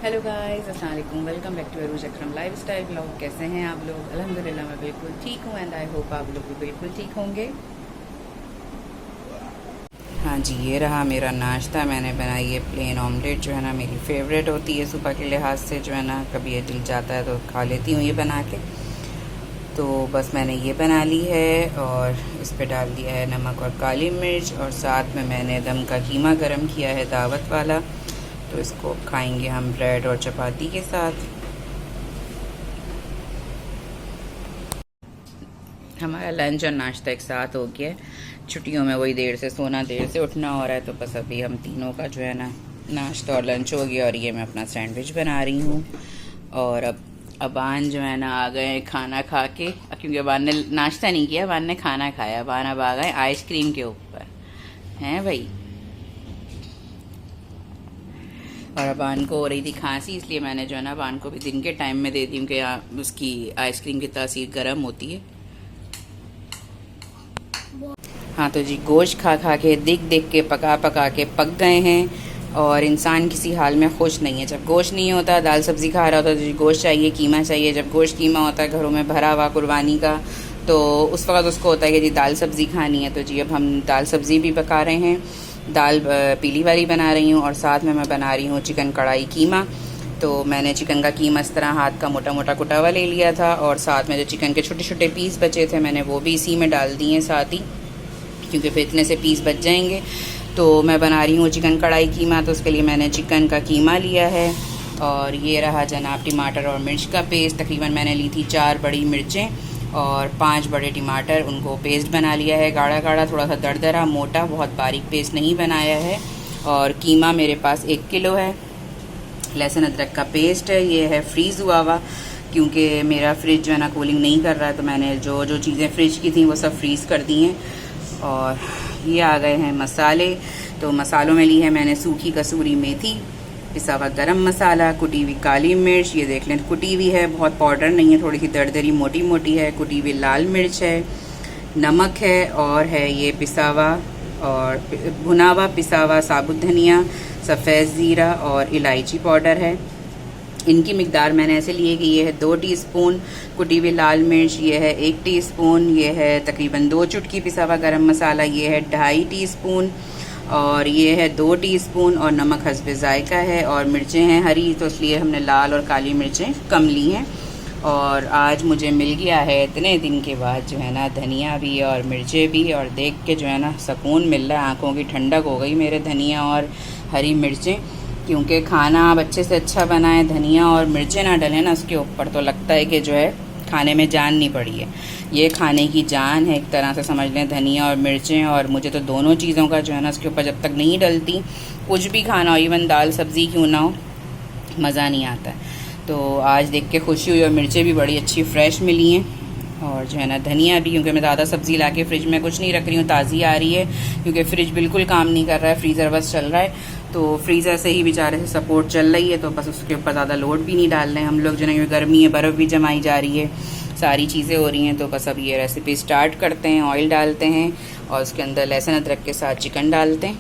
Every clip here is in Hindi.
हेलो गाइस, अस्सलाम वालेकुम। Welcome back to Arooj Akram lifestyle blog. कैसे हैं आप लोग? अल्हम्दुलिल्लाह मैं बिल्कुल ठीक हूँ एंड आई होप आप लोग भी बिल्कुल ठीक होंगे। हाँ जी, ये रहा मेरा नाश्ता। मैंने बनाई है प्लेन ऑमलेट, जो है ना मेरी फेवरेट होती है सुबह के लिहाज से। जो है ना कभी ये दिल चाहता है तो खा लेती हूँ ये बना के। तो बस मैंने ये बना ली है और इस पर डाल दिया है नमक और काली मिर्च, और साथ में मैंने दम का कीमा गरम किया है दावत वाला। तो इसको खाएंगे हम ब्रेड और चपाती के साथ। हमारा लंच और नाश्ता एक साथ हो गया है। छुट्टियों में वही देर से सोना देर से उठना हो रहा है, तो बस अभी हम तीनों का जो है ना नाश्ता और लंच हो गया। और ये मैं अपना सैंडविच बना रही हूँ। और अब अबान जो है ना आ गए हैं खाना खा के, क्योंकि अबान ने नाश्ता नहीं किया, अबान ने खाना खाया। अबान अब आ गए आइसक्रीम के ऊपर, हैं भाई। और अबान को हो रही थी खांसी, इसलिए मैंने जो है ना अबान को भी दिन के टाइम में दे दी, क्योंकि उसकी आइसक्रीम की तासीर गर्म होती है। हाँ तो जी, गोश्त खा खा के देख देख के पका पका के पक गए हैं। और इंसान किसी हाल में खुश नहीं है। जब गोश्त नहीं होता, दाल सब्ज़ी खा रहा होता तो जी गोश्त चाहिए, कीमा चाहिए। जब गोश्त कीमा होता है घरों में भरा हुआ कुर्बानी का, तो उस वक्त उसको होता है कि जी दाल सब्ज़ी खानी है। तो जी अब हम दाल सब्ज़ी भी पका रहे हैं। दाल पीली वाली बना रही हूँ, और साथ में मैं बना रही हूँ चिकन कढ़ाई कीमा। तो मैंने चिकन का कीमा इस तरह हाथ का मोटा मोटा कुटा हुआ ले लिया था, और साथ में जो चिकन के छोटे छोटे पीस बचे थे मैंने वो भी इसी में डाल दिए साथ ही, क्योंकि फिर इतने से पीस बच जाएंगे। तो मैं बना रही हूँ चिकन कढ़ाई कीमा, तो उसके लिए मैंने चिकन का कीमा लिया है। और ये रहा जनाब टमाटर और मिर्च का पेस्ट। तकरीबन मैंने ली थी 4 बड़ी मिर्चें और 5 बड़े टमाटर, उनको पेस्ट बना लिया है गाढ़ा गाढ़ा, थोड़ा सा दरदरा मोटा, बहुत बारीक पेस्ट नहीं बनाया है। और कीमा मेरे पास 1 किलो है। लहसुन अदरक का पेस्ट है, ये है फ्रीज़ हुआ हुआ, क्योंकि मेरा फ्रिज जो है ना कूलिंग नहीं कर रहा है, तो मैंने जो जो चीज़ें फ्रिज की थी वो सब फ्रीज़ कर दी हैं। और ये आ गए हैं मसाले। तो मसालों में ली है मैंने सूखी कसूरी मेथी, पिसा हुआ गरम मसाला, कुटी हुई काली मिर्च, ये देख लें कुटी हुई है, बहुत पाउडर नहीं है, थोड़ी सी दरदरी मोटी मोटी है। कुटी हुई लाल मिर्च है, नमक है, और है ये पिसा हुआ और भुना हुआ पिसा हुआ साबुत धनिया, सफ़ेद ज़ीरा और इलायची पाउडर है। इनकी मिकदार मैंने ऐसे लिए कि ये है 2 टीस्पून कुटी हुई लाल मिर्च, ये है 1 टीस्पून, ये है तकरीबन 2 चुटकी पिसा हुआ गरम मसाला, ये है 2.5 टीस्पून, और ये है 2 टीस्पून, और नमक हस्बे ज़ायका है। और मिर्चें हैं हरी, तो इसलिए हमने लाल और काली मिर्चें कम ली हैं। और आज मुझे मिल गया है इतने दिन के बाद जो है ना धनिया भी और मिर्चें भी, और देख के जो है ना सुकून मिल रहा है, आँखों की ठंडक हो गई मेरे धनिया और हरी मिर्चें। क्योंकि खाना आप अच्छे से अच्छा बनाएं, धनिया और मिर्चें ना डलें ना उसके ऊपर, तो लगता है कि जो है खाने में जान नहीं पड़ी है। ये खाने की जान है एक तरह से समझ लें, धनिया और मिर्चें। और मुझे तो दोनों चीज़ों का जो है ना उसके ऊपर जब तक नहीं डलती, कुछ भी खाना हो, इवन दाल सब्ज़ी क्यों ना हो, मज़ा नहीं आता है। तो आज देख के खुशी हुई। और मिर्चें भी बड़ी अच्छी फ्रेश मिली हैं, और जो है ना धनिया भी, क्योंकि मैं ज़्यादा सब्ज़ी ला के फ्रिज में कुछ नहीं रख रही हूँ, ताज़ी आ रही है, क्योंकि फ्रिज बिल्कुल काम नहीं कर रहा है, फ्रीज़र बस चल रहा है। तो फ्रीज़र से ही बेचारे से सपोर्ट चल रही है, तो बस उसके ऊपर ज़्यादा लोड भी नहीं डाल रहे हैं हम लोग। जो है गर्मी है, बर्फ़ भी जमाई जा रही है, सारी चीज़ें हो रही हैं। तो बस अब ये रेसिपी स्टार्ट करते हैं। ऑयल डालते हैं और उसके अंदर लहसुन अदरक के साथ चिकन डालते हैं।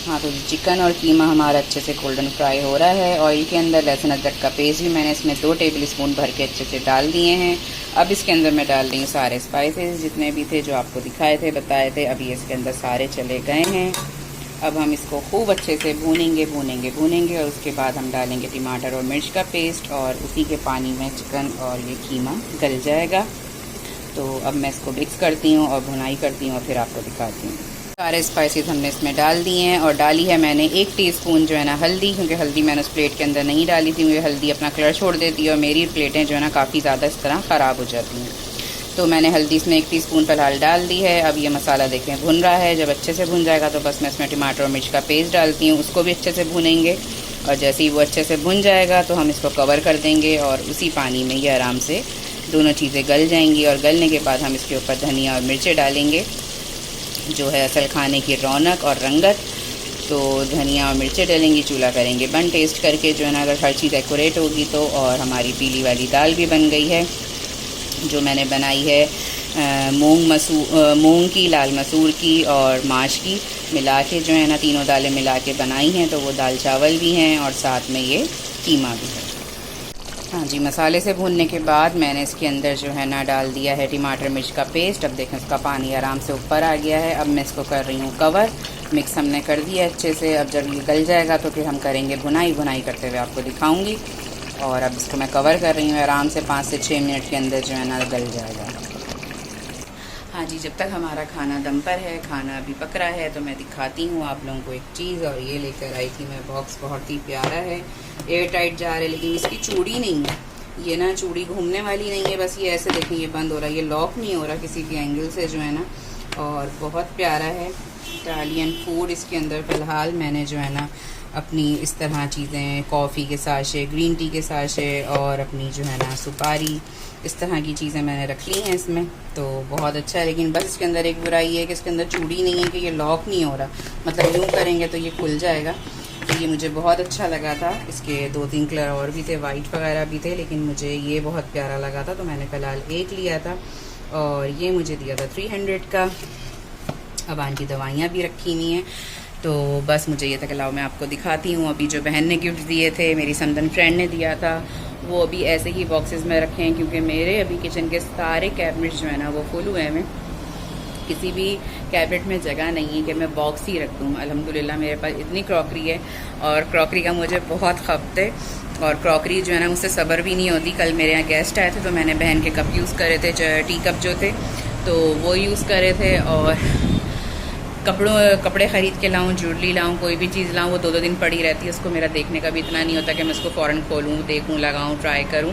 हाँ तो चिकन और कीमा हमारा अच्छे से गोल्डन फ्राई हो रहा है। ऑयल के अंदर लहसुन अदरक का पेस्ट भी मैंने इसमें 2 टेबल स्पून भर के अच्छे से डाल दिए हैं। अब इसके अंदर मैं डाल रही हूँ सारे स्पाइसेस जितने भी थे, जो आपको दिखाए थे बताए थे, अभी इसके अंदर सारे चले गए हैं। अब हम इसको खूब अच्छे से भूनेंगे भूनेंगे भूनेंगे, और उसके बाद हम डालेंगे टमाटर और मिर्च का पेस्ट, और उसी के पानी में चिकन और ये कीमा गल जाएगा। तो अब मैं इसको मिक्स करती हूँ और भुनाई करती हूँ, और फिर आपको दिखाती हूँ। सारे स्पाइसेस हमने इसमें डाल दिए हैं, और डाली है मैंने 1 टीस्पून जो है ना हल्दी, क्योंकि हल्दी मैंने उस प्लेट के अंदर नहीं डाली थी, क्योंकि हल्दी अपना कलर छोड़ देती है और मेरी प्लेटें जो है ना काफ़ी ज़्यादा इस तरह ख़राब हो जाती हैं। तो मैंने हल्दी इसमें 1 टीस्पून फ़िलहाल डाल दी है। अब ये मसाला देखें भुन रहा है, जब अच्छे से भुन जाएगा तो बस मैं इसमें टमाटर और मिर्च का पेस्ट डालती हूँ, उसको भी अच्छे से भुनेंगे। और जैसे ही वो अच्छे से भुन जाएगा तो हम इसको कवर कर देंगे, और उसी पानी में ये आराम से दोनों चीज़ें गल जाएंगी। और गलने के बाद हम इसके ऊपर धनिया और मिर्चें डालेंगे, जो है असल खाने की रौनक और रंगत। तो धनिया और मिर्चें डालेंगी, चूल्हा करेंगे बंद टेस्ट करके, जो है ना अगर हर चीज़ एक्यूरेट होगी तो। और हमारी पीली वाली दाल भी बन गई है, जो मैंने बनाई है मूंग की, लाल मसूर की और माश की मिला के जो है ना, तीनों दालें मिला के बनाई हैं। तो वो दाल चावल भी हैं और साथ में ये कीमा भी है। हाँ जी, मसाले से भूनने के बाद मैंने इसके अंदर जो है ना डाल दिया है टमाटर मिर्च का पेस्ट। अब देखें इसका पानी आराम से ऊपर आ गया है। अब मैं इसको कर रही हूँ कवर। मिक्स हमने कर दिया अच्छे से। अब जब ये गल जाएगा तो फिर हम करेंगे भुनाई करते हुए आपको दिखाऊंगी। और अब इसको मैं कवर कर रही हूँ, आराम से 5 से 6 मिनट के अंदर जो है ना गल जाएगा। हाँ जी, जब तक हमारा खाना दम पर है, खाना अभी पक रहा है, तो मैं दिखाती हूँ आप लोगों को एक चीज़। और ये लेकर आई थी मैं बॉक्स, बहुत ही प्यारा है, एयर टाइट जार है, लेकिन इसकी चूड़ी नहीं है। ये ना चूड़ी घूमने वाली नहीं है, बस ये ऐसे देखें ये बंद हो रहा है, ये लॉक नहीं हो रहा किसी भी एंगल से जो है ना। और बहुत प्यारा है इटालियन फूड। इसके अंदर फ़िलहाल मैंने जो है ना अपनी इस तरह चीज़ें, कॉफ़ी के साशे, ग्रीन टी के साशे और अपनी जो है ना सुपारी, इस तरह की चीज़ें मैंने रख ली हैं इसमें। तो बहुत अच्छा है, लेकिन बस इसके अंदर एक बुराई है कि इसके अंदर चूड़ी नहीं है, कि ये लॉक नहीं हो रहा। मतलब यूँ करेंगे तो ये खुल जाएगा। तो ये मुझे बहुत अच्छा लगा था। इसके 2-3 कलर और भी थे, वाइट वगैरह भी थे, लेकिन मुझे ये बहुत प्यारा लगा था, तो मैंने फ़िलहाल एक लिया था। और ये मुझे दिया था 300 का। अबान की दवाइयाँ भी रखी हुई हैं। तो बस मुझे ये था कि लाओ मैं आपको दिखाती हूँ। अभी जो बहन ने गिफ्ट दिए थे, मेरी समदन फ्रेंड ने दिया था, वो अभी ऐसे ही बॉक्सेस में रखे हैं, क्योंकि मेरे अभी किचन के सारे कैबिनेट्स जो है ना वो फुल हुए हैं। किसी भी कैबिनेट में जगह नहीं है कि मैं बॉक्स ही रख दूँ। अल्हम्दुलिल्लाह मेरे पास इतनी क्रॉकरी है, और क्रॉकरी का मुझे बहुत खपत है। और क्रॉकरी जो है ना मुझसे सब्र भी नहीं होती। कल मेरे यहाँ गेस्ट आए थे, तो मैंने बहन के कप यूज़ करे थे, टी कप जो थे, तो वो यूज़ करे थे। और कपड़े ख़रीद के लाऊं, ज्वेलरी लाऊं, कोई भी चीज़ लाऊं, वो 2-2 दिन पड़ी रहती है। उसको मेरा देखने का भी इतना नहीं होता कि मैं उसको फ़ौरन खोलूं, देखूं, लगाऊं, ट्राई करूं।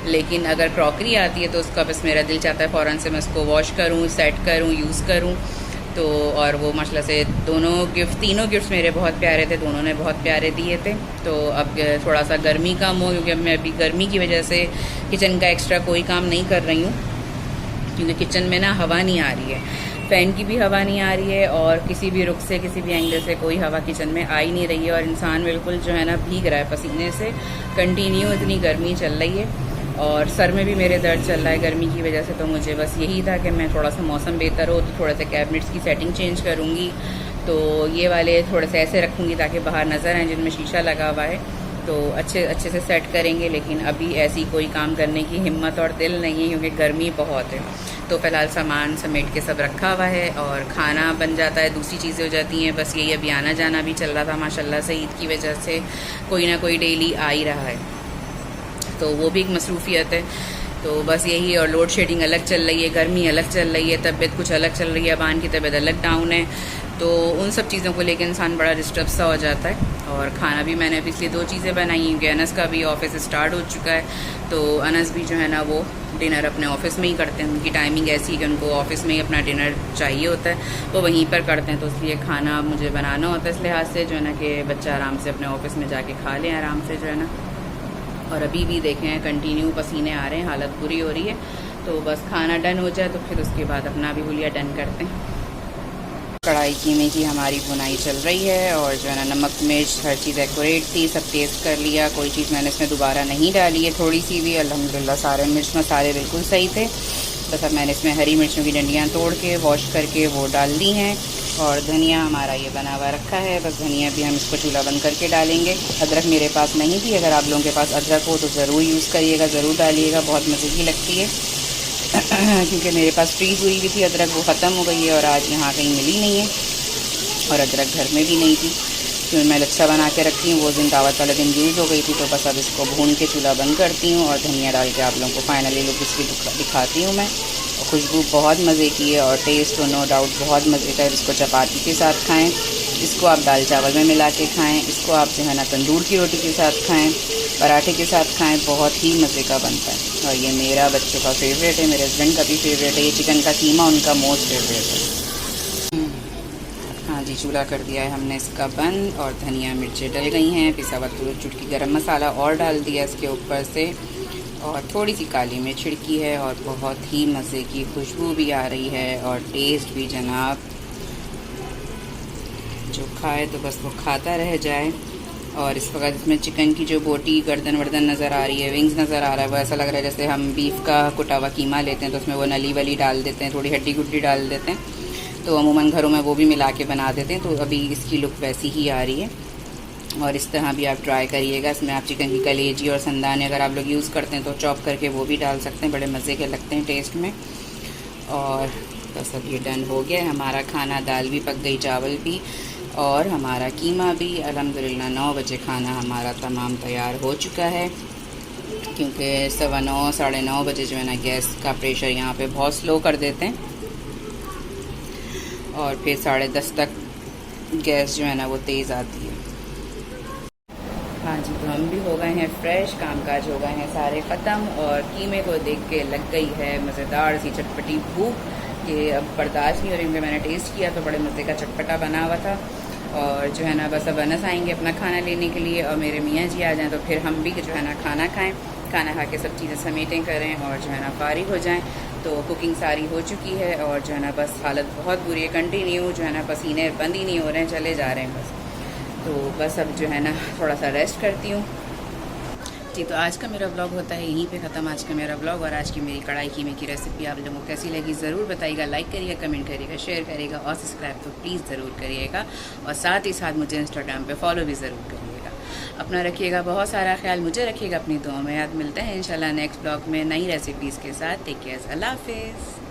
लेकिन अगर क्रॉकरी आती है तो उसका बस मेरा दिल चाहता है फ़ौरन से मैं उसको वॉश करूं, सेट करूं, यूज़ करूं। तो और वो माशाल्लाह से तीनों गिफ्ट्स मेरे बहुत प्यारे थे, दोनों ने बहुत प्यारे दिए थे। तो अब थोड़ा सा गर्मी कम हो, क्योंकि अब मैं अभी गर्मी की वजह से किचन का एक्स्ट्रा कोई काम नहीं कर रही हूँ, क्योंकि किचन में ना हवा नहीं आ रही है, फ़ैन की भी हवा नहीं आ रही है, और किसी भी रुख से, किसी भी एंगल से कोई हवा किचन में आ ही नहीं रही है। और इंसान बिल्कुल जो है ना भीग रहा है पसीने से, कंटिन्यू इतनी गर्मी चल रही है, और सर में भी मेरे दर्द चल रहा है गर्मी की वजह से। तो मुझे बस यही था कि मैं थोड़ा सा मौसम बेहतर हो तो थोड़े से कैबिनेट्स की सेटिंग चेंज करूँगी। तो ये वाले थोड़े से ऐसे रखूँगी ताकि बाहर नज़र आए, जिनमें शीशा लगा हुआ है, तो अच्छे से सेट करेंगे। लेकिन अभी ऐसी कोई काम करने की हिम्मत और दिल नहीं है, क्योंकि गर्मी बहुत है। तो फ़िलहाल सामान समेट के सब रखा हुआ है, और खाना बन जाता है, दूसरी चीज़ें हो जाती हैं। बस यही अभी आना जाना भी चल रहा था माशाल्लाह से, ईद की वजह से कोई ना कोई डेली आ ही रहा है, तो वो भी एक मसरूफ़ियत है। तो बस यही, और लोड शेडिंग अलग चल रही है, गर्मी अलग चल रही है, तबीयत कुछ अलग चल रही है, अबान की तबीयत अलग डाउन है। तो उन सब चीज़ों को लेकर इंसान बड़ा डिस्टर्ब सा हो जाता है। और खाना भी मैंने अभी इसलिए 2 चीज़ें बनाई हैं, क्योंकि अनस का भी ऑफिस स्टार्ट हो चुका है। तो अनस भी जो है ना वो डिनर अपने ऑफिस में ही करते हैं। उनकी टाइमिंग ऐसी है कि उनको ऑफिस में ही अपना डिनर चाहिए होता है, वो वहीं पर करते हैं। तो इसलिए खाना मुझे बनाना होता है इस लिहाज से, जो है ना कि बच्चा आराम से अपने ऑफिस में जाके खा लें आराम से, जो है ना। और अभी भी देखें कंटिन्यू पसीने आ रहे हैं, हालत बुरी हो रही है। तो बस खाना डन हो जाए तो फिर उसके बाद अपना भी हुलिया डन करते हैं। कढ़ाई कीमे की हमारी भुनाई चल रही है, और जो है ना नमक मिर्च हर चीज़ एक्यूरेट थी, सब टेस्ट कर लिया, कोई चीज़ मैंने इसमें दोबारा नहीं डाली है, थोड़ी सी भी। अल्हम्दुलिल्लाह सारे मिर्च मसाले बिल्कुल सही थे। बस अब मैंने इसमें हरी मिर्चों की डंडियाँ तोड़ के वॉश करके वो डाल दी हैं। और धनिया हमारा ये बना हुआ रखा है, बस धनिया भी हम इसको चूल्हा बंद करके डालेंगे। अदरक मेरे पास नहीं थी, अगर आप लोगों के पास अदरक हो तो ज़रूर यूज़ करिएगा, ज़रूर डालिएगा, बहुत मज़े की लगती है। क्योंकि मेरे पास फ्रीज़ हुई भी थी अदरक, वो ख़त्म हो गई है, और आज यहाँ कहीं मिली नहीं है, और अदरक घर में भी नहीं थी, क्योंकि मैं लच्छा बना के रखी हूँ, वो दिन दावत वाले दिन यूज़ हो गई थी। तो बस अब इसको भून के चूल्हा बंद करती हूँ, और धनिया डाल के आप लोगों को फाइनली लुक इसकी दिखाती हूँ मैं। और खुशबू बहुत मज़े की है, और टेस्ट तो नो डाउट बहुत मज़े का है। इसको चपाती के साथ खाएँ, इसको आप दाल चावल में मिला के खाएँ, इसको आप जो है ना तंदूर की रोटी के साथ खाएँ, पराठे के साथ खाएँ, बहुत ही मज़े का बनता है। और ये मेरा बच्चों का फेवरेट है, मेरे हस्बैंड का भी फेवरेट है। ये चिकन का कीमा उनका मोस्ट फेवरेट है। हाँ जी, चूल्हा कर दिया है हमने इसका बंद, और धनिया मिर्चें डल गई हैं, पिसा हुआ चुटकी गरम मसाला और डाल दिया इसके ऊपर से, और थोड़ी सी काली मिर्च छिड़की है, और बहुत ही मज़े की खुशबू भी आ रही है, और टेस्ट भी जनाब, जो खाए तो बस वो खाता रह जाए। और इस वक्त इसमें चिकन की जो बोटी गर्दन वर्दन नज़र आ रही है, विंग्स नज़र आ रहा है, वो ऐसा लग रहा है जैसे हम बीफ का कुटा हुआ कीमा लेते हैं तो उसमें वो नली वली डाल देते हैं, थोड़ी हड्डी गुड्डी डाल देते हैं, तो अमूमन घरों में वो भी मिला के बना देते हैं। तो अभी इसकी लुक वैसी ही आ रही है और इस तरह भी आप ट्राई करिएगा। इसमें आप चिकन की कलेजी और संदाने अगर आप लोग यूज़ करते हैं तो चॉप करके वो भी डाल सकते हैं, बड़े मज़े के लगते हैं टेस्ट में। और बस अब ये डन हो गया है हमारा खाना, दाल भी पक गई, चावल भी और हमारा कीमा भी। अल्हम्दुलिल्लाह 9 बजे खाना हमारा तमाम तैयार हो चुका है, क्योंकि 9:15 साढ़े 9 बजे जो है ना गैस का प्रेशर यहाँ पे बहुत स्लो कर देते हैं और फिर 10:30 तक गैस जो है ना वो तेज़ आती है। हाँ जी, तो हम भी हो गए हैं फ्रेश, कामकाज हो गए हैं सारे ख़त्म और कीमे को देख के लग गई है मज़ेदार सी चटपटी भूख कि अब बर्दाश्त नहीं हो रही, क्योंकि मैंने टेस्ट किया तो बड़े मज़े का चटपटा बना हुआ था। और जो है ना बस अब अनस आएंगे अपना खाना लेने के लिए और मेरे मियाँ जी आ जाएँ तो फिर हम भी जो है ना खाना खाएँ, खाना खा के सब चीज़ें समेटें करें और जो है ना फारिग हो जाएँ। तो कुकिंग सारी हो चुकी है और जो है ना बस हालत बहुत बुरी है, कंटिन्यू जो है ना पसीने बंद ही नहीं हो रहे हैं, चले जा रहे हैं बस। तो बस अब जो है ना थोड़ा सा रेस्ट करती हूँ जी। तो आज का मेरा व्लॉग होता है यहीं पे ख़त्म, आज का मेरा व्लॉग और आज की मेरी कढ़ाई कीमे की रेसिपी आप लोगों को कैसी लगी ज़रूर बताइएगा, लाइक करिएगा, कमेंट करिएगा, शेयर करिएगा और सब्सक्राइब तो प्लीज़ ज़रूर करिएगा और साथ ही साथ मुझे इंस्टाग्राम पे फॉलो भी ज़रूर करिएगा। अपना रखिएगा बहुत सारा ख्याल, मुझे रखिएगा अपनी दुआओं में याद। मिलते हैं इंशाल्लाह नेक्स्ट व्लॉग में नई रेसिपीज़ के साथ। टेक केयर, अल्लाह हाफिज़।